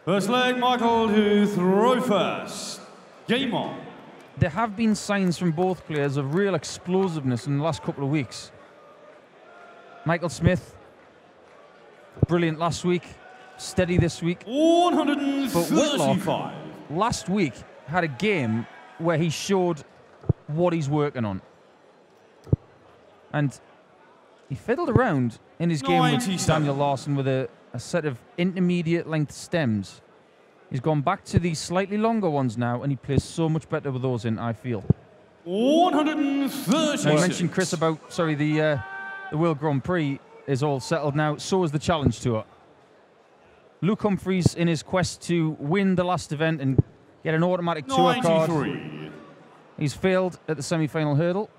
First leg, Michael to throw first. Game on. There have been signs from both players of real explosiveness in the last couple of weeks. Michael Smith, brilliant last week, steady this week. 135. But Whitlock, last week, had a game where he showed what he's working on. And he fiddled around in his game with Daniel Larson with a set of intermediate length stems. He's gone back to these slightly longer ones now, and he plays so much better with those in, I feel. 136. Now, you mentioned, Chris, about, the World Grand Prix is all settled now. So is the Challenge Tour. Luke Humphries, in his quest to win the last event and get an automatic tour card, he's failed at the semi-final hurdle.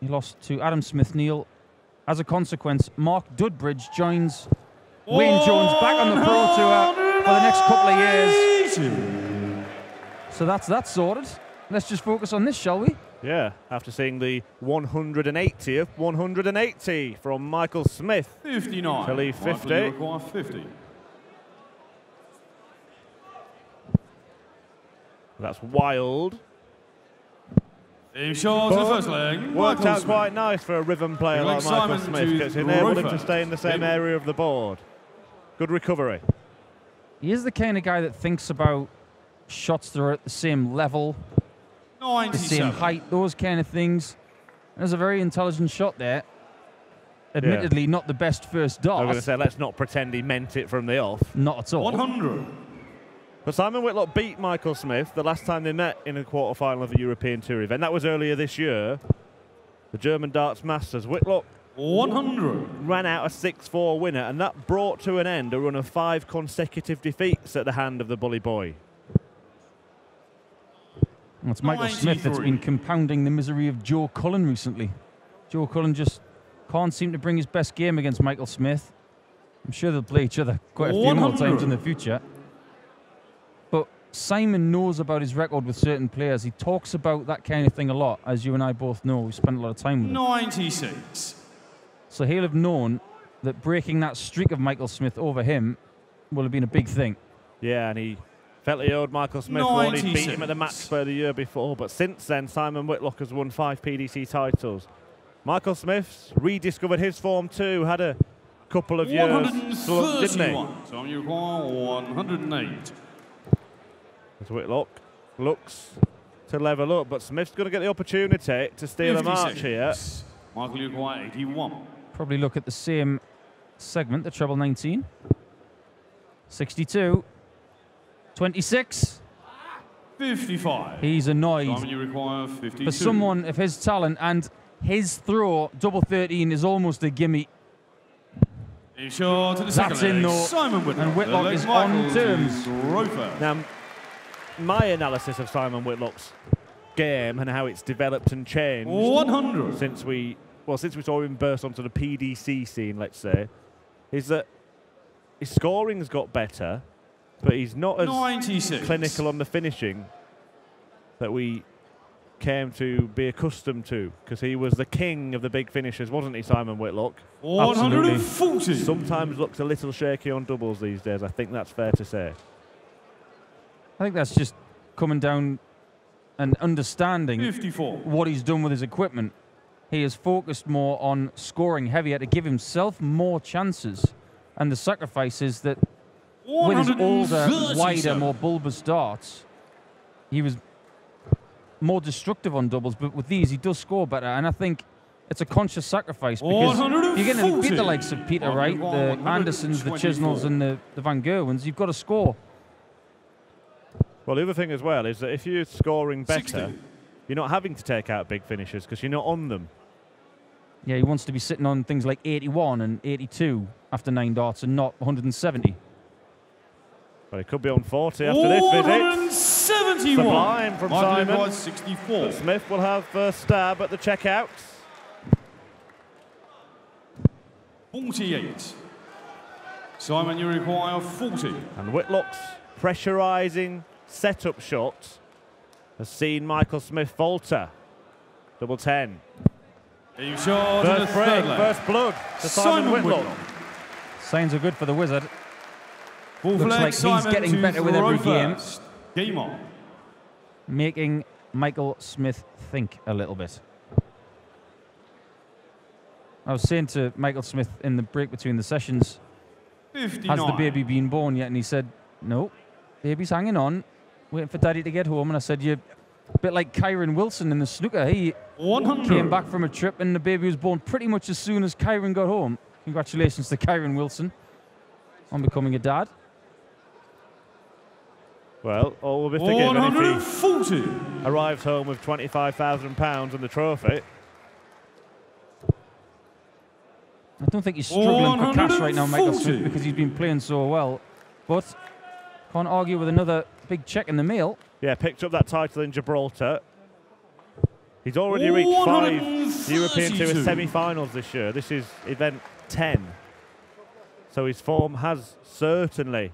He lost to Adam Smith-Neal. As a consequence, Mark Dudbridge joins Wayne Jones back on the Pro Tour for the next couple of years. So that's that sorted. Let's just focus on this, shall we? Yeah, after seeing the 180th 180 from Michael Smith. 59. To leave 50. 50. That's wild. Team short to the first leg. Worked out quite nice for a rhythm player like Michael Smith, because he enabled him to stay in the same area of the board. Good recovery. He is the kind of guy that thinks about shots that are at the same level, the same height, those kind of things. There's a very intelligent shot there. Admittedly, not the best first dart. I was going to say, let's not pretend he meant it from the off. Not at all. 100. But Simon Whitlock beat Michael Smith the last time they met in a quarter-final of a European Tour event. That was earlier this year. The German Darts Masters. Whitlock 100. ran out a 6-4 winner, and that brought to an end a run of 5 consecutive defeats at the hand of the Bully Boy. Well, it's Michael Smith that's been compounding the misery of Joe Cullen recently. Joe Cullen just can't seem to bring his best game against Michael Smith. I'm sure they'll play each other quite a few more times in the future. But Simon knows about his record with certain players. He talks about that kind of thing a lot, as you and I both know. We spent a lot of time with him. 96. So he'll have known that breaking that streak of Michael Smith over him will have been a big thing. Yeah, and he felt he owed Michael Smith one. He beat him at the match play the year before, but since then, Simon Whitlock has won 5 PDC titles. Michael Smith's rediscovered his form too, had a couple of years, didn't he? So you require 108. As Whitlock looks to level up, but Smith's going to get the opportunity to steal a march here. Michael, you require 81. Probably look at the same segment, the treble 19. 62. 26. 55. He's annoyed. Simon, you require 52. For someone of his talent, and his throw, double 13, is almost a gimme. Sure to the That's in though. Simon Whitlock. And Whitlock is on terms. Now, my analysis of Simon Whitlock's game and how it's developed and changed 100 since we saw him burst onto the PDC scene, let's say, is that his scoring's got better, but he's not as 96. clinical on the finishing that we came to be accustomed to, because he was the king of the big finishes, wasn't he, Simon Whitlock? 140. Sometimes looks a little shaky on doubles these days. I think that's fair to say. I think that's just coming down and understanding 54. what he's done with his equipment. He has focused more on scoring heavier to give himself more chances, and the sacrifice is that with his older, wider, more bulbous darts, he was more destructive on doubles, but with these he does score better, and I think it's a conscious sacrifice, because you're going to beat the likes of Peter Wright, the Andersons, the Chisnells and the Van Gerwens. You've got to score. Well, the other thing as well is that if you're scoring better, 60. you're not having to take out big finishes because you're not on them. Yeah, he wants to be sitting on things like 81 and 82 after 9 darts and not 170. But he could be on 40 after this visit. 171. Sublime from Simon. 64. But Smith will have first stab at the checkouts. 48. Simon, you require 40. And Whitlock's pressurising setup shot has seen Michael Smith falter. Double 10. First break, first blood to Simon Whitlock. Signs are good for the Wizard. Looks like he's getting better with every game. Game on. Making Michael Smith think a little bit. I was saying to Michael Smith in the break between the sessions, 59. has the baby been born yet? And he said, no, baby's hanging on, waiting for daddy to get home. And I said, you're a bit like Kyron Wilson in the snooker. He 100. came back from a trip and the baby was born pretty much as soon as Kyron got home. Congratulations to Kyron Wilson on becoming a dad. Well, all will be forgiven if 140. he arrives home with £25,000 and the trophy. I don't think he's struggling for cash right now, Michael Smith, because he's been playing so well. But can't argue with another big check in the mail. Yeah, picked up that title in Gibraltar. He's already reached 5 European Tour semi-finals this year. This is event 10. So his form has certainly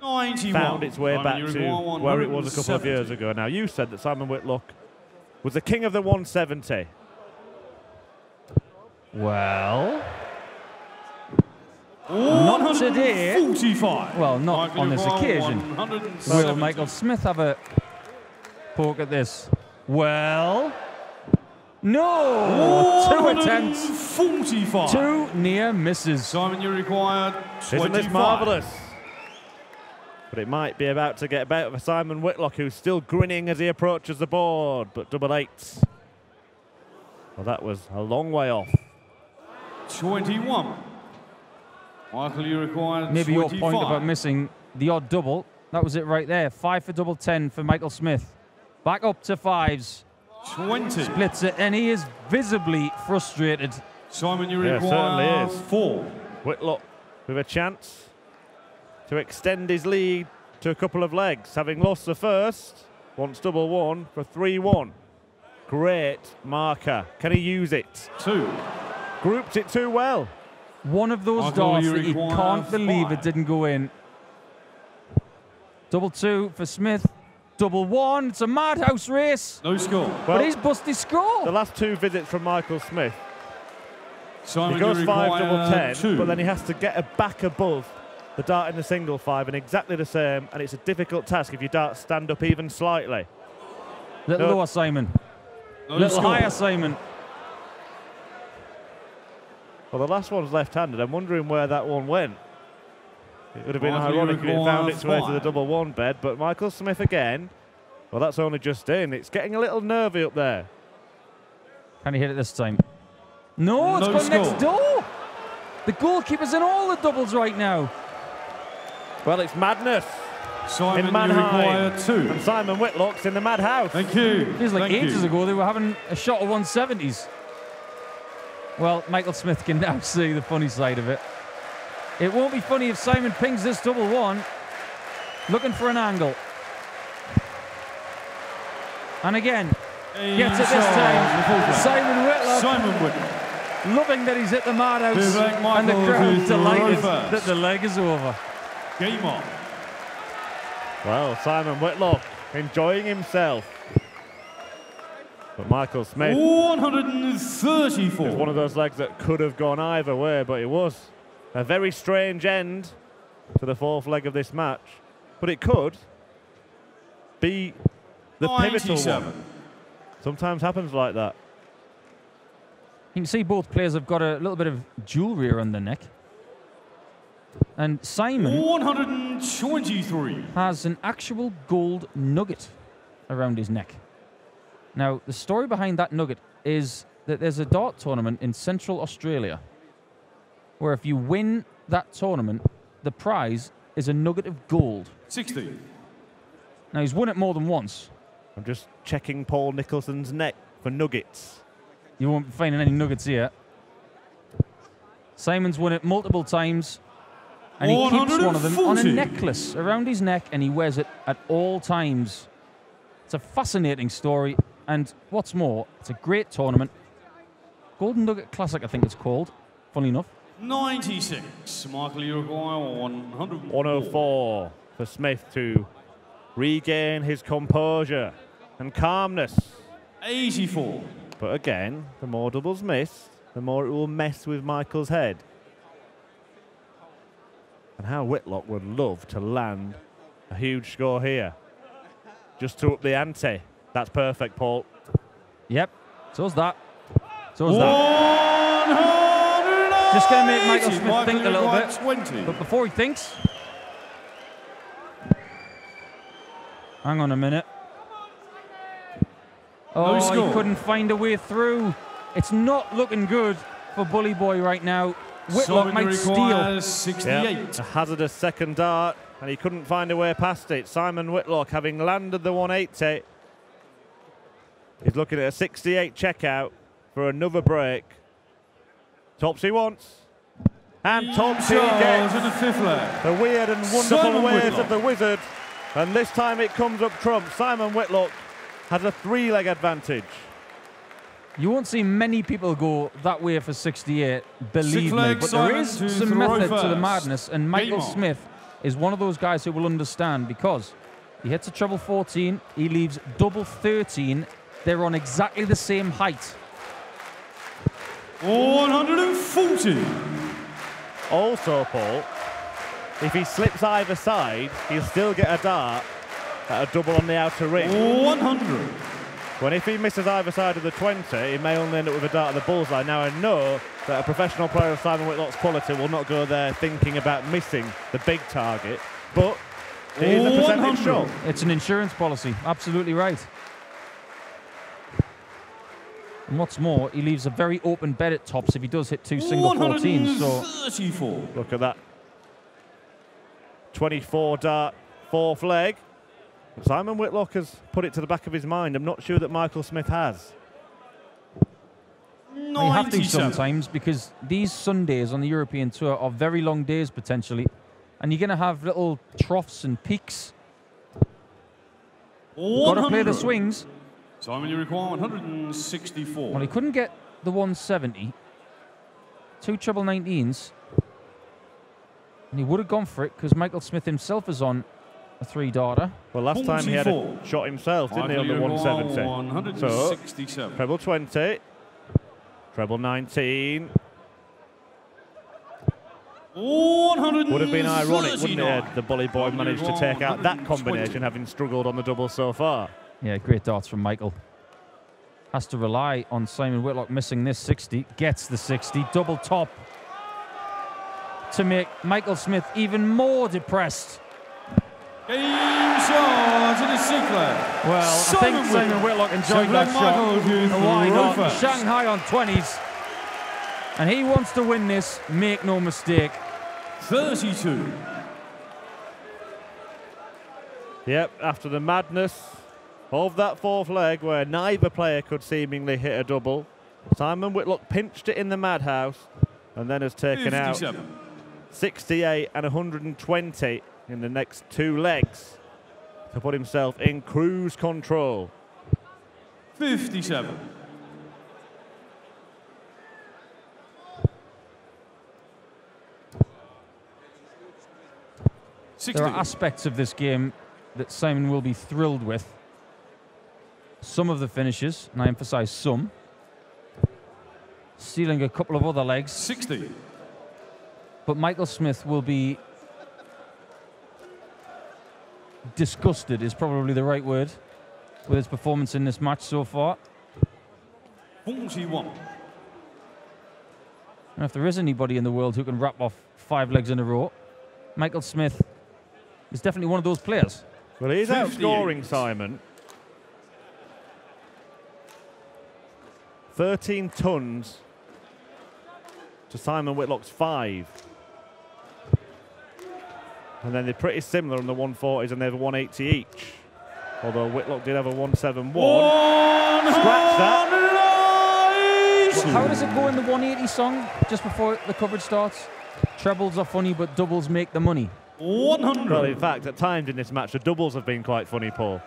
91. found its way back to where it was a couple of years ago. Now, you said that Simon Whitlock was the king of the 170. Well, not today. 45. Well, not on this occasion. Will Michael Smith have a poke at this? Well, no. 2 attempts. 45. 2 near misses. Simon, you required 25. Isn't this marvellous? But it might be about to get better for Simon Whitlock, who's still grinning as he approaches the board. But double eights. Well, that was a long way off. 21. Michael, you required Maybe 25. your point about missing the odd double. That was it right there. 5 for double 10 for Michael Smith. Back up to 5s. 20. Splits it, and he is visibly frustrated. Simon, you Yeah, require certainly is. 4. Whitlock with a chance to extend his lead to a couple of legs. Having lost the first, wants double 1 for 3-1. Great marker. Can he use it? 2. Grouped it too well. One of those Michael, darts you that you require can't believe 5. it didn't go in. Double 2 for Smith. Double 1. It's a madhouse race. No score. But he's busted score. The last 2 visits from Michael Smith. Simon, He goes you 5 require double 10, 2. but then he has to get a back above the dart in the single 5, and exactly the same, and it's a difficult task if your darts stand up even slightly. Little No. lower, Simon. No Little score. higher, Simon. Well, the last one's left-handed. I'm wondering where that one went. It would have been Michael, you ironic if it require found its way to the 5. double 1 bed, but Michael Smith again. Well, that's only just in. It's getting a little nervy up there. Can he hit it this time? No, it's No gone score. next door. The goalkeeper's in all the doubles right now. Well, it's madness Simon, in you Mannheim. require 2. And Simon Whitlock's in the madhouse. Thank you. Feels like Thank ages you. ago they were having a shot of 170s. Well, Michael Smith can now see the funny side of it. It won't be funny if Simon pings this double 1. Looking for an angle. And again, gets it this time. Simon Whitlock. Simon Whitlock. Loving that he's hit the madhouse. Vivek And the Michael crowd with delighted reverse. that the leg is over. Game on. Well, Simon Whitlock enjoying himself. But Michael Smith 134. is one of those legs that could have gone either way, but it was a very strange end to the 4th leg of this match. But it could be the pivotal 97. one. Sometimes happens like that. You can see both players have got a little bit of jewellery around their neck. And Simon 123. has an actual gold nugget around his neck. Now, the story behind that nugget is that there's a dart tournament in Central Australia where if you win that tournament, the prize is a nugget of gold. 60. Now, he's won it more than once. I'm just checking Paul Nicholson's neck for nuggets. You won't be finding any nuggets here. Simon's won it multiple times, and he keeps one of them on a 140. necklace around his neck, and he wears it at all times. It's a fascinating story, and what's more, it's a great tournament. Golden Nugget Classic, I think it's called, funny enough. 96. Michael, you require 104. 104 for Smith to regain his composure and calmness. 84. But again, the more doubles miss, the more it will mess with Michael's head. And how Whitlock would love to land a huge score here. Just to up the ante. That's perfect, Paul. Yep, so's that. So's that. Just going to make Michael Smith think a little bit. 20. But before he thinks, hang on a minute. Oh, he couldn't find a way through. It's not looking good for Bully Boy right now. Whitlock might steal. 68. Yep, a hazardous second dart, and he couldn't find a way past it. Simon Whitlock, having landed the 180, he's looking at a 68 checkout for another break. Tops he wants. And tops he gets. In the 5th leg. The weird and wonderful ways of the wizard. And this time it comes up trump. Simon Whitlock has a 3-leg advantage. You won't see many people go that way for 68, believe me. But there is some method to the madness, and Michael Smith is one of those guys who will understand, because he hits a treble 14, he leaves double 13. They're on exactly the same height. 140. Also, Paul, if he slips either side, he'll still get a dart at a double on the outer ring. 100. When if he misses either side of the 20, he may only end up with a dart at the bullseye. Now, I know that a professional player of Simon Whitlock's quality will not go there thinking about missing the big target, but it is a percentage shot. It's an insurance policy, absolutely right. And what's more, he leaves a very open bed at tops if he does hit 2 single 14s. So look at that. 24 dart, 4th leg. Simon Whitlock has put it to the back of his mind. I'm not sure that Michael Smith has. Well, you have to sometimes, because these Sundays on the European Tour are very long days potentially, and you're going to have little troughs and peaks. Got to play the swings. Simon, you require 164. Well, he couldn't get the 170. 2 treble 19s. And he would have gone for it because Michael Smith himself is on a 3-darter. Well, last time he had a shot himself, didn't he, on the 170? So, treble 20, treble 19. Would have been ironic, wouldn't it, had the Bully Boy managed to take out that combination, having struggled on the double so far. Yeah, great darts from Michael. Has to rely on Simon Whitlock missing this 60. Gets the 60. Double top to make Michael Smith even more depressed. Game shot in the 6th leg. Well, I think Simon Whitlock enjoyed that shot. And why not? Shanghai on 20s. And he wants to win this, make no mistake. 32. Yep, after the madness of that 4th leg where neither player could seemingly hit a double, Simon Whitlock pinched it in the madhouse and then has taken 57. Out 68 and 120 in the next 2 legs to put himself in cruise control. 57. There are aspects of this game that Simon will be thrilled with. Some of the finishes, and I emphasize some. Stealing a couple of other legs. 60. But Michael Smith will be disgusted, is probably the right word, with his performance in this match so far. 41. And if there is anybody in the world who can wrap off 5 legs in a row, Michael Smith is definitely one of those players. Well, he is outscoring Simon. 13 tons to Simon Whitlock's 5. And then they're pretty similar on the 140s, and they have a 180 each. Although Whitlock did have a 171. Scratch that. Well, how does it go in the 180 song just before the coverage starts? Trebles are funny, but doubles make the money. 100. Well, in fact, at times in this match, the doubles have been quite funny, Paul.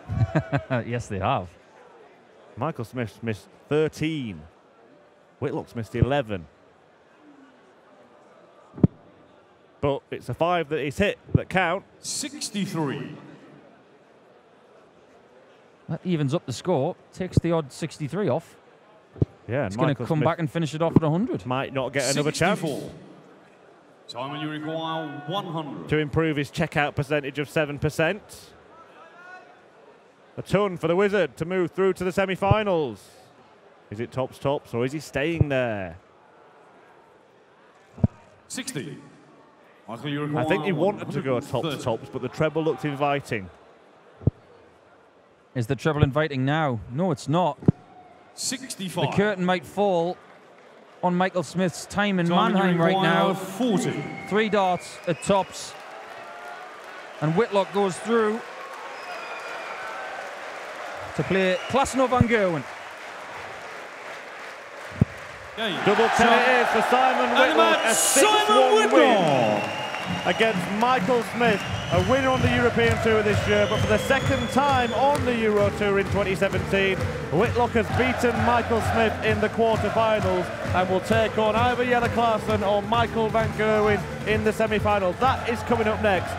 Yes, they have. Michael Smith missed 13. Whitlock's missed 11. But it's a 5 that he's hit that count. 63. That evens up the score, takes the odd 63 off. Yeah, he's going to come back and finish it off at 100. Might not get another chance. Simon, you require 100. To improve his checkout percentage of 7%. A ton for the Wizard to move through to the semi-finals. Is it tops or is he staying there? 60. Michael, you require I think he wanted to go tops, but the treble looked inviting. Is the treble inviting now? No, it's not. 65. The curtain might fall on Michael Smith's time in Mannheim right now. 40. 3 darts at tops. And Whitlock goes through to play Klasno van Gerwen. Double 10 it is for Simon Whitlock. A 6-1 win against Michael Smith. A winner on the European Tour this year, but for the second time on the Euro Tour in 2017, Whitlock has beaten Michael Smith in the quarterfinals and will take on either Jelle Klaasen or Michael van Gerwen in the semi-finals. That is coming up next.